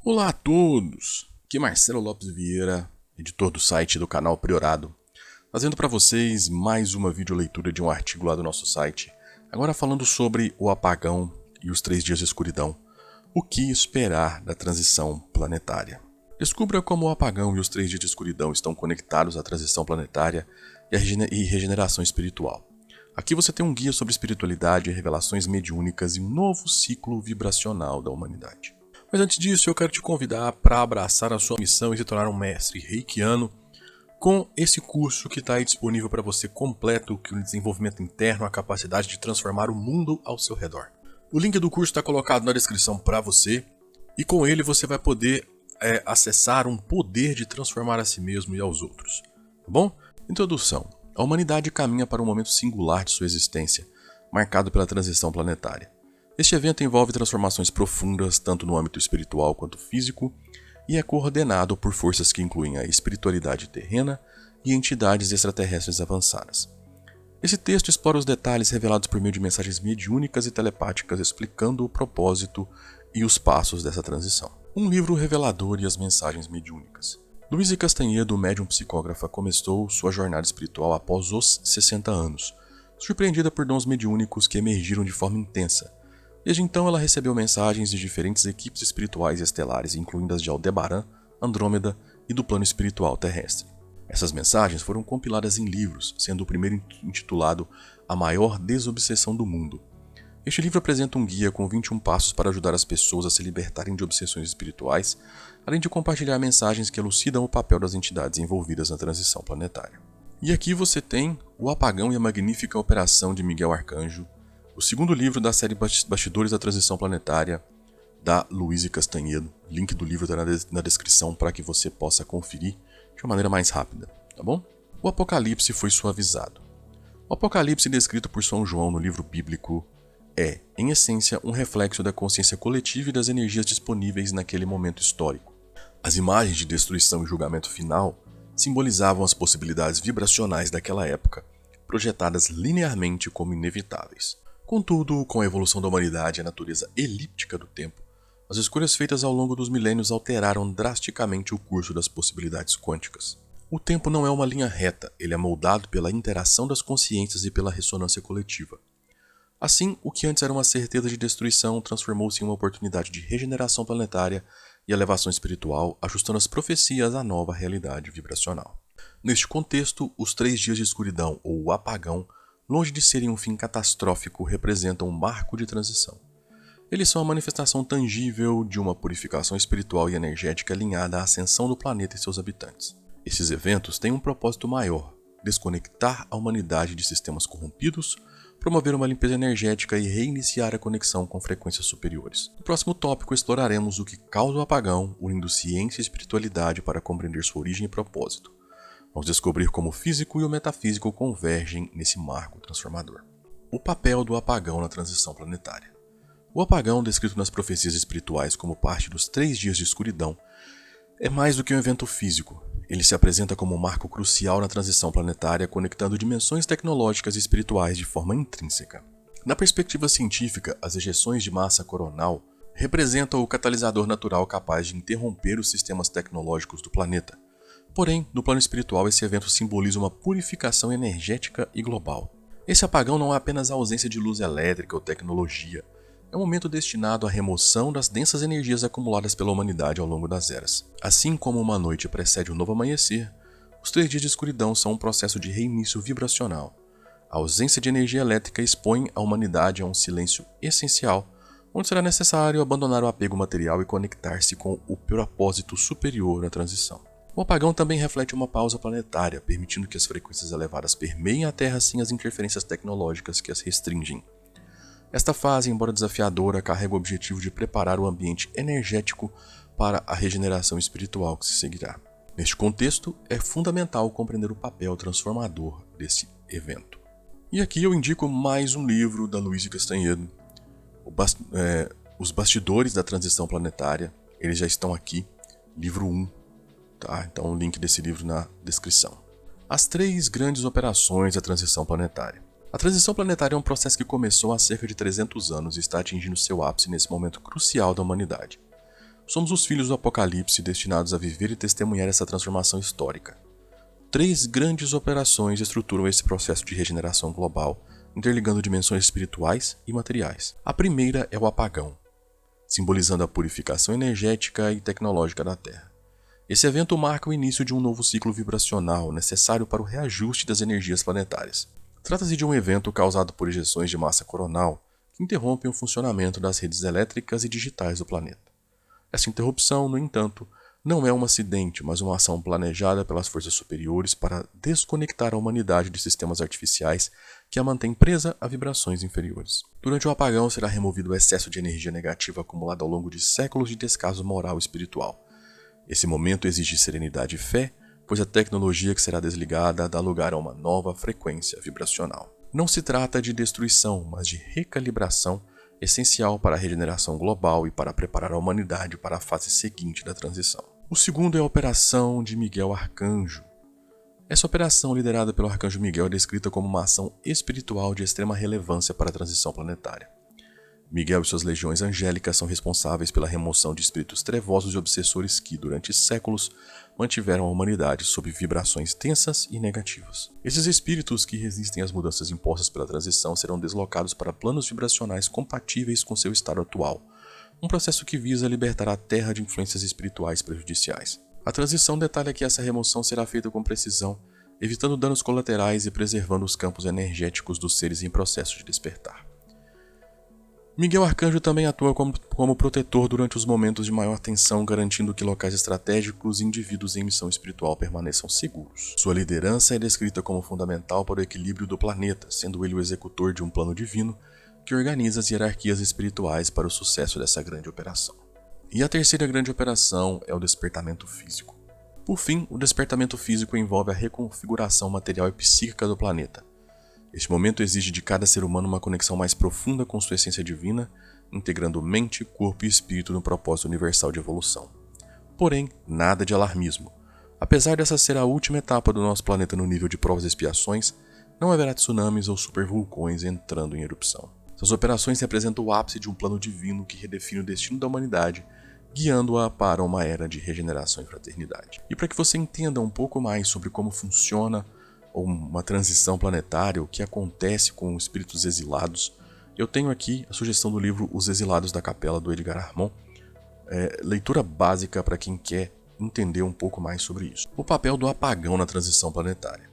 Olá a todos! Aqui é Marcelo Lopes Vieira, editor do site do canal Priorado, trazendo para vocês mais uma videoleitura de um artigo lá do nosso site, agora falando sobre o apagão e os 3 dias de escuridão. O que esperar da transição planetária? Descubra como o apagão e os 3 dias de escuridão estão conectados à transição planetária e à regeneração espiritual. Aqui você tem um guia sobre espiritualidade, revelações mediúnicas e um novo ciclo vibracional da humanidade. Mas antes disso, eu quero te convidar para abraçar a sua missão e se tornar um mestre reikiano com esse curso que está aí disponível para você completo, que o desenvolvimento interno, a capacidade de transformar o mundo ao seu redor. O link do curso está colocado na descrição para você e com ele você vai poder acessar um poder de transformar a si mesmo e aos outros. Tá bom? Introdução. A humanidade caminha para um momento singular de sua existência, marcado pela transição planetária. Este evento envolve transformações profundas tanto no âmbito espiritual quanto físico e é coordenado por forças que incluem a espiritualidade terrena e entidades extraterrestres avançadas. Esse texto explora os detalhes revelados por meio de mensagens mediúnicas e telepáticas explicando o propósito e os passos dessa transição. Um livro revelador e as mensagens mediúnicas. Luísa Castanhedo, médium psicógrafa, começou sua jornada espiritual após os 60 anos, surpreendida por dons mediúnicos que emergiram de forma intensa. Desde então ela recebeu mensagens de diferentes equipes espirituais estelares, incluindo as de Aldebaran, Andrômeda e do plano espiritual terrestre. Essas mensagens foram compiladas em livros, sendo o primeiro intitulado A Maior Desobsessão do Mundo. Este livro apresenta um guia com 21 passos para ajudar as pessoas a se libertarem de obsessões espirituais, além de compartilhar mensagens que elucidam o papel das entidades envolvidas na transição planetária. E aqui você tem O Apagão e a Magnífica Operação de Miguel Arcanjo, o segundo livro da série Bastidores da Transição Planetária, da Luísa Castanhedo. O link do livro está na descrição para que você possa conferir de uma maneira mais rápida, tá bom? O Apocalipse foi suavizado. O Apocalipse descrito por São João no livro bíblico é, em essência, um reflexo da consciência coletiva e das energias disponíveis naquele momento histórico. As imagens de destruição e julgamento final simbolizavam as possibilidades vibracionais daquela época, projetadas linearmente como inevitáveis. Contudo, com a evolução da humanidade e a natureza elíptica do tempo, as escolhas feitas ao longo dos milênios alteraram drasticamente o curso das possibilidades quânticas. O tempo não é uma linha reta, ele é moldado pela interação das consciências e pela ressonância coletiva. Assim, o que antes era uma certeza de destruição transformou-se em uma oportunidade de regeneração planetária e elevação espiritual, ajustando as profecias à nova realidade vibracional. Neste contexto, os 3 dias de escuridão, ou o apagão, longe de serem um fim catastrófico, representam um marco de transição. Eles são a manifestação tangível de uma purificação espiritual e energética alinhada à ascensão do planeta e seus habitantes. Esses eventos têm um propósito maior: desconectar a humanidade de sistemas corrompidos, promover uma limpeza energética e reiniciar a conexão com frequências superiores. No próximo tópico exploraremos o que causa o apagão, unindo ciência e espiritualidade para compreender sua origem e propósito. Vamos descobrir como o físico e o metafísico convergem nesse marco transformador. O papel do apagão na transição planetária. O apagão, descrito nas profecias espirituais como parte dos 3 dias de escuridão, é mais do que um evento físico. Ele se apresenta como um marco crucial na transição planetária, conectando dimensões tecnológicas e espirituais de forma intrínseca. Na perspectiva científica, as ejeções de massa coronal representam o catalisador natural capaz de interromper os sistemas tecnológicos do planeta. Porém, no plano espiritual, esse evento simboliza uma purificação energética e global. Esse apagão não é apenas a ausência de luz elétrica ou tecnologia, é um momento destinado à remoção das densas energias acumuladas pela humanidade ao longo das eras. Assim como uma noite precede um novo amanhecer, os 3 dias de escuridão são um processo de reinício vibracional. A ausência de energia elétrica expõe a humanidade a um silêncio essencial, onde será necessário abandonar o apego material e conectar-se com o propósito superior à transição. O apagão também reflete uma pausa planetária, permitindo que as frequências elevadas permeiem a Terra sem as interferências tecnológicas que as restringem. Esta fase, embora desafiadora, carrega o objetivo de preparar o ambiente energético para a regeneração espiritual que se seguirá. Neste contexto, é fundamental compreender o papel transformador desse evento. E aqui eu indico mais um livro da Luísa Castanhedo, Os Bastidores da Transição Planetária. Eles já estão aqui, livro 1. Tá? Então o link desse livro na descrição. As 3 grandes operações da transição planetária. A transição planetária é um processo que começou há cerca de 300 anos e está atingindo seu ápice nesse momento crucial da humanidade. Somos os filhos do Apocalipse destinados a viver e testemunhar essa transformação histórica. 3 grandes operações estruturam esse processo de regeneração global, interligando dimensões espirituais e materiais. A primeira é o apagão, simbolizando a purificação energética e tecnológica da Terra. Esse evento marca o início de um novo ciclo vibracional necessário para o reajuste das energias planetárias. Trata-se de um evento causado por ejeções de massa coronal que interrompem o funcionamento das redes elétricas e digitais do planeta. Essa interrupção, no entanto, não é um acidente, mas uma ação planejada pelas forças superiores para desconectar a humanidade de sistemas artificiais que a mantêm presa a vibrações inferiores. Durante o apagão será removido o excesso de energia negativa acumulado ao longo de séculos de descaso moral e espiritual. Esse momento exige serenidade e fé, pois a tecnologia que será desligada dá lugar a uma nova frequência vibracional. Não se trata de destruição, mas de recalibração, essencial para a regeneração global e para preparar a humanidade para a fase seguinte da transição. O segundo é a Operação de Miguel Arcanjo. Essa operação, liderada pelo Arcanjo Miguel, é descrita como uma ação espiritual de extrema relevância para a transição planetária. Miguel e suas legiões angélicas são responsáveis pela remoção de espíritos trevosos e obsessores que, durante séculos, mantiveram a humanidade sob vibrações tensas e negativas. Esses espíritos que resistem às mudanças impostas pela transição serão deslocados para planos vibracionais compatíveis com seu estado atual, um processo que visa libertar a Terra de influências espirituais prejudiciais. A transição detalha que essa remoção será feita com precisão, evitando danos colaterais e preservando os campos energéticos dos seres em processo de despertar. Miguel Arcanjo também atua como protetor durante os momentos de maior tensão, garantindo que locais estratégicos e indivíduos em missão espiritual permaneçam seguros. Sua liderança é descrita como fundamental para o equilíbrio do planeta, sendo ele o executor de um plano divino que organiza as hierarquias espirituais para o sucesso dessa grande operação. E a terceira grande operação é o despertamento físico. Por fim, o despertamento físico envolve a reconfiguração material e psíquica do planeta. Este momento exige de cada ser humano uma conexão mais profunda com sua essência divina, integrando mente, corpo e espírito no propósito universal de evolução. Porém, nada de alarmismo. Apesar dessa ser a última etapa do nosso planeta no nível de provas e expiações, não haverá tsunamis ou supervulcões entrando em erupção. Essas operações representam o ápice de um plano divino que redefine o destino da humanidade, guiando-a para uma era de regeneração e fraternidade. E para que você entenda um pouco mais sobre como funciona uma transição planetária, o que acontece com os espíritos exilados, eu tenho aqui a sugestão do livro Os Exilados da Capela, do Edgar Armond, leitura básica para quem quer entender um pouco mais sobre isso. O papel do apagão na transição planetária.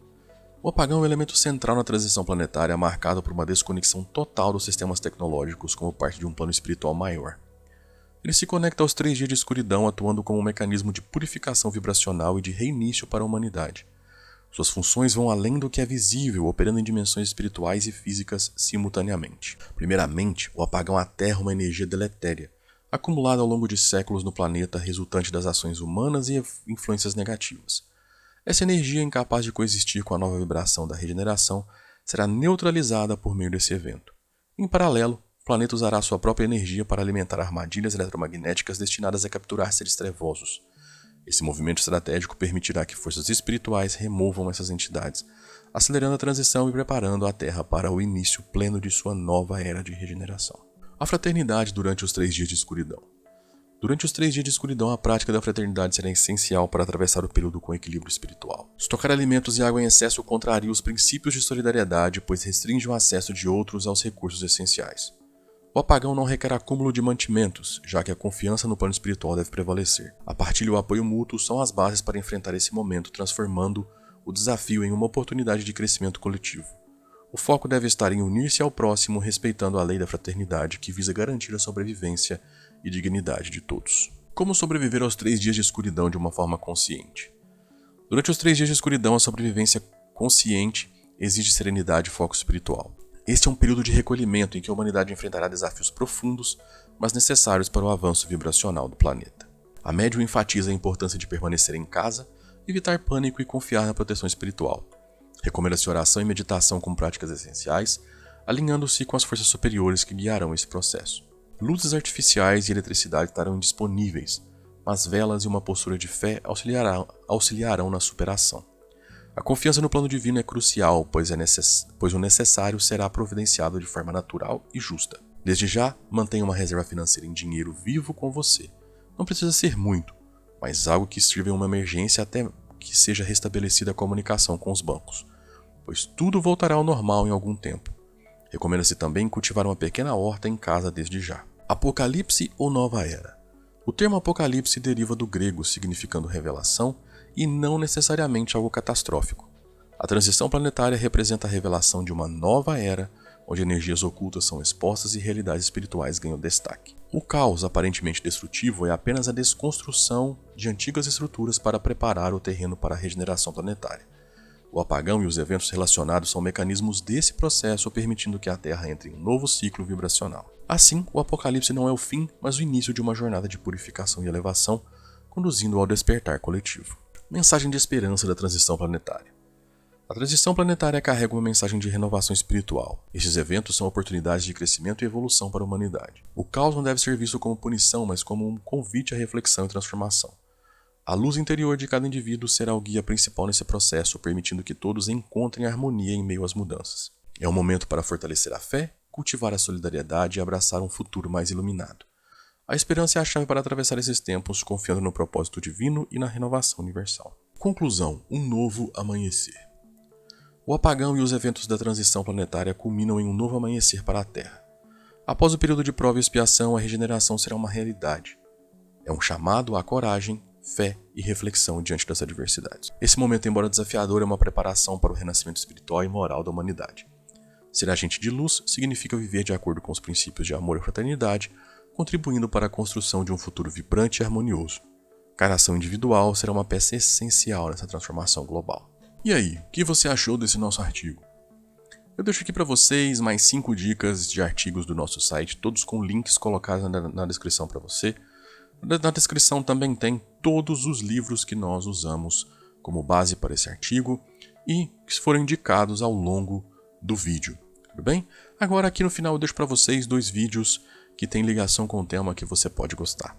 O apagão é um elemento central na transição planetária, marcado por uma desconexão total dos sistemas tecnológicos como parte de um plano espiritual maior. Ele se conecta aos 3 dias de escuridão, atuando como um mecanismo de purificação vibracional e de reinício para a humanidade. Suas funções vão além do que é visível, operando em dimensões espirituais e físicas simultaneamente. Primeiramente, o apagão aterra uma energia deletéria, acumulada ao longo de séculos no planeta, resultante das ações humanas e influências negativas. Essa energia, incapaz de coexistir com a nova vibração da regeneração, será neutralizada por meio desse evento. Em paralelo, o planeta usará sua própria energia para alimentar armadilhas eletromagnéticas destinadas a capturar seres trevosos. Esse movimento estratégico permitirá que forças espirituais removam essas entidades, acelerando a transição e preparando a Terra para o início pleno de sua nova era de regeneração. A fraternidade durante os 3 dias de escuridão. Durante os 3 dias de escuridão, a prática da fraternidade será essencial para atravessar o período com equilíbrio espiritual. Estocar alimentos e água em excesso contraria os princípios de solidariedade, pois restringe o acesso de outros aos recursos essenciais. O apagão não requer acúmulo de mantimentos, já que a confiança no plano espiritual deve prevalecer. A partilha e o apoio mútuo são as bases para enfrentar esse momento, transformando o desafio em uma oportunidade de crescimento coletivo. O foco deve estar em unir-se ao próximo, respeitando a lei da fraternidade, que visa garantir a sobrevivência e dignidade de todos. Como sobreviver aos 3 dias de escuridão de uma forma consciente? Durante os 3 dias de escuridão, a sobrevivência consciente exige serenidade e foco espiritual. Este é um período de recolhimento em que a humanidade enfrentará desafios profundos, mas necessários para o avanço vibracional do planeta. A médium enfatiza a importância de permanecer em casa, evitar pânico e confiar na proteção espiritual. Recomenda-se oração e meditação como práticas essenciais, alinhando-se com as forças superiores que guiarão esse processo. Luzes artificiais e eletricidade estarão indisponíveis, mas velas e uma postura de fé auxiliarão na superação. A confiança no plano divino é crucial, pois o necessário será providenciado de forma natural e justa. Desde já, mantenha uma reserva financeira em dinheiro vivo com você. Não precisa ser muito, mas algo que sirva em uma emergência até que seja restabelecida a comunicação com os bancos, pois tudo voltará ao normal em algum tempo. Recomenda-se também cultivar uma pequena horta em casa desde já. Apocalipse ou nova era? O termo apocalipse deriva do grego, significando revelação e não necessariamente algo catastrófico. A transição planetária representa a revelação de uma nova era, onde energias ocultas são expostas e realidades espirituais ganham destaque. O caos aparentemente destrutivo é apenas a desconstrução de antigas estruturas para preparar o terreno para a regeneração planetária. O apagão e os eventos relacionados são mecanismos desse processo, permitindo que a Terra entre em um novo ciclo vibracional. Assim, o apocalipse não é o fim, mas o início de uma jornada de purificação e elevação, conduzindo ao despertar coletivo. Mensagem de esperança da transição planetária. A transição planetária carrega uma mensagem de renovação espiritual. Estes eventos são oportunidades de crescimento e evolução para a humanidade. O caos não deve ser visto como punição, mas como um convite à reflexão e transformação. A luz interior de cada indivíduo será o guia principal nesse processo, permitindo que todos encontrem harmonia em meio às mudanças. É um momento para fortalecer a fé, cultivar a solidariedade e abraçar um futuro mais iluminado. A esperança é a chave para atravessar esses tempos, confiando no propósito divino e na renovação universal. Conclusão: um novo amanhecer. O apagão e os eventos da transição planetária culminam em um novo amanhecer para a Terra. Após o período de prova e expiação, a regeneração será uma realidade. É um chamado à coragem, fé e reflexão diante das adversidades. Esse momento, embora desafiador, é uma preparação para o renascimento espiritual e moral da humanidade. Ser agente de luz significa viver de acordo com os princípios de amor e fraternidade, contribuindo para a construção de um futuro vibrante e harmonioso. Cada ação individual será uma peça essencial nessa transformação global. E aí, o que você achou desse nosso artigo? Eu deixo aqui para vocês mais 5 dicas de artigos do nosso site, todos com links colocados na descrição para você. Na descrição também tem todos os livros que nós usamos como base para esse artigo e que foram indicados ao longo do vídeo, tudo bem? Agora aqui no final eu deixo para vocês 2 vídeos que têm ligação com o tema que você pode gostar.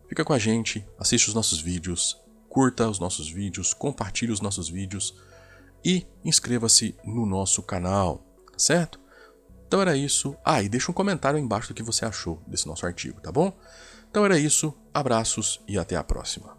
Fica com a gente, assiste os nossos vídeos, curta os nossos vídeos, compartilhe os nossos vídeos e inscreva-se no nosso canal, tá certo? Então era isso. E deixa um comentário aí embaixo do que você achou desse nosso artigo, tá bom? Então era isso, abraços e até a próxima.